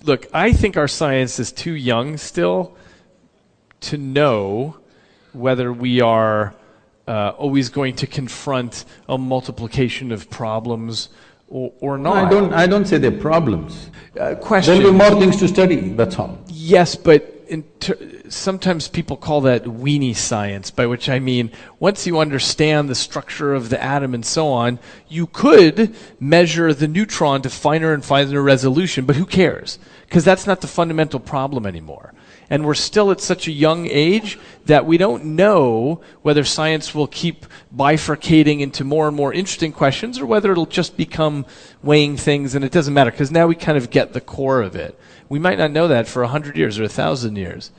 Look, I think our science is too young still to know whether we are always going to confront a multiplication of problems or not. I don't say they're problems. Question. There'll be more things to study, that's all. Yes, but sometimes people call that weenie science, by which I mean once you understand the structure of the atom and so on, you could measure the neutron to finer and finer resolution, but who cares? Because that's not the fundamental problem anymore. And we're still at such a young age that we don't know whether science will keep bifurcating into more and more interesting questions or whether it'll just become weighing things, and it doesn't matter because now we kind of get the core of it. We might not know that for 100 years or 1,000 years,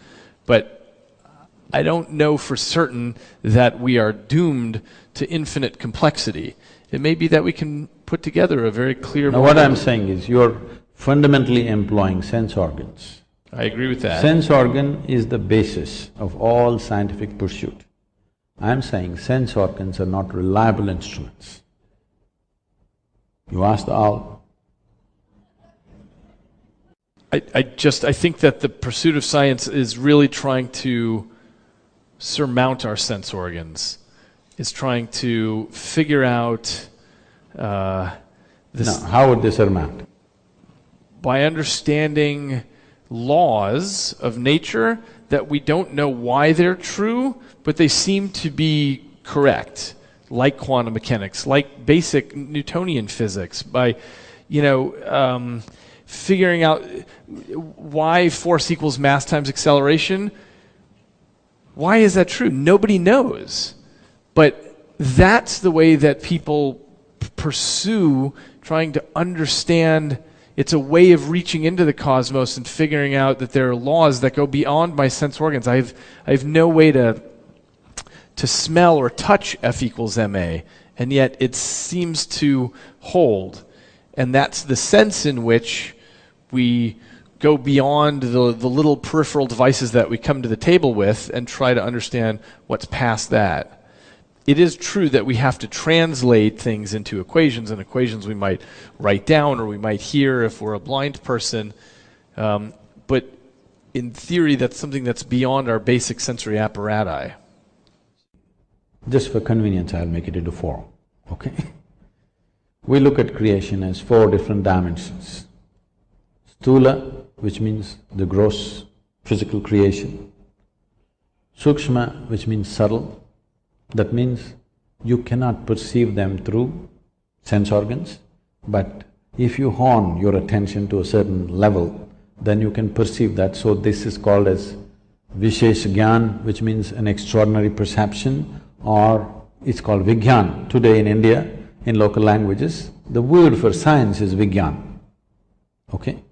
but I don't know for certain that we are doomed to infinite complexity. It may be that we can put together a very clear Now what I'm saying is you're fundamentally employing sense organs. I agree with that. Sense organ is the basis of all scientific pursuit. I'm saying sense organs are not reliable instruments. You ask the owl. I think that the pursuit of science is really trying to surmount our sense organs. It's trying to figure out this. Now, how would they surmount? By understanding laws of nature that we don't know why they're true, but they seem to be correct, like quantum mechanics, like basic Newtonian physics, by, figuring out why force equals mass times acceleration. Why is that true? Nobody knows. But that's the way that people pursue trying to understand. It's a way of reaching into the cosmos and figuring out that there are laws that go beyond my sense organs. I have no way to smell or touch F equals ma, and yet it seems to hold. And that's the sense in which we go beyond the little peripheral devices that we come to the table with and try to understand what's past that. It is true that we have to translate things into equations, and equations we might write down or we might hear if we're a blind person. But in theory, that's something that's beyond our basic sensory apparatus. Just for convenience, I'll make it into four, okay? We look at creation as four different dimensions. Sthula, which means the gross physical creation. Sukshma, which means subtle. That means you cannot perceive them through sense organs, but if you hone your attention to a certain level, then you can perceive that. So this is called as Vishesh Gyan, which means an extraordinary perception, or it's called Vigyan. Today in India, in local languages, the word for science is Vigyan, okay?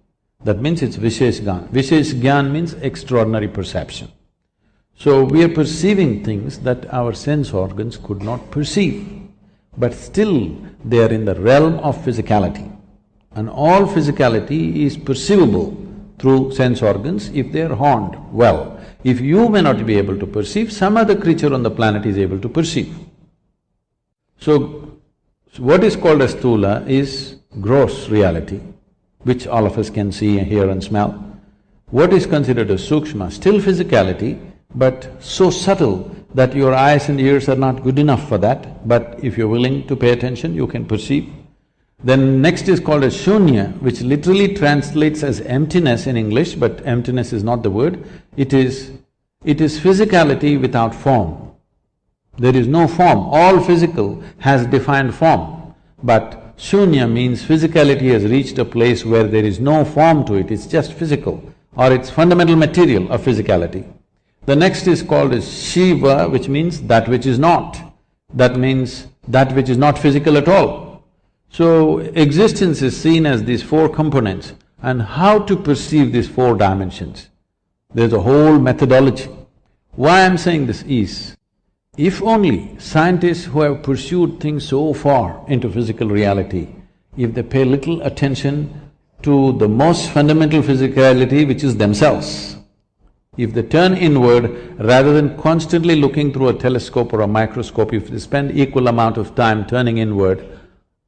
That means it's Vishesh Gyan. Vishesh Gyan means extraordinary perception. So we are perceiving things that our sense organs could not perceive, but still they are in the realm of physicality. And all physicality is perceivable through sense organs if they are honed well. If you may not be able to perceive, some other creature on the planet is able to perceive. So what is called as sthula is gross reality, which all of us can see, hear and smell. What is considered as sukshma, still physicality, but so subtle that your eyes and ears are not good enough for that, but if you're willing to pay attention, you can perceive. Then next is called as shunya, which literally translates as emptiness in English, but emptiness is not the word. It is physicality without form. There is no form. All physical has defined form, but shunya means physicality has reached a place where there is no form to it, it's just physical, or it's fundamental material of physicality. The next is called as Shiva, which means that which is not. That means that which is not physical at all. So existence is seen as these four components, and how to perceive these four dimensions. There's a whole methodology. Why I'm saying this is, if only scientists who have pursued things so far into physical reality, if they pay little attention to the most fundamental physicality, which is themselves, if they turn inward rather than constantly looking through a telescope or a microscope, if they spend equal amount of time turning inward,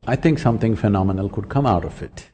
I think something phenomenal could come out of it.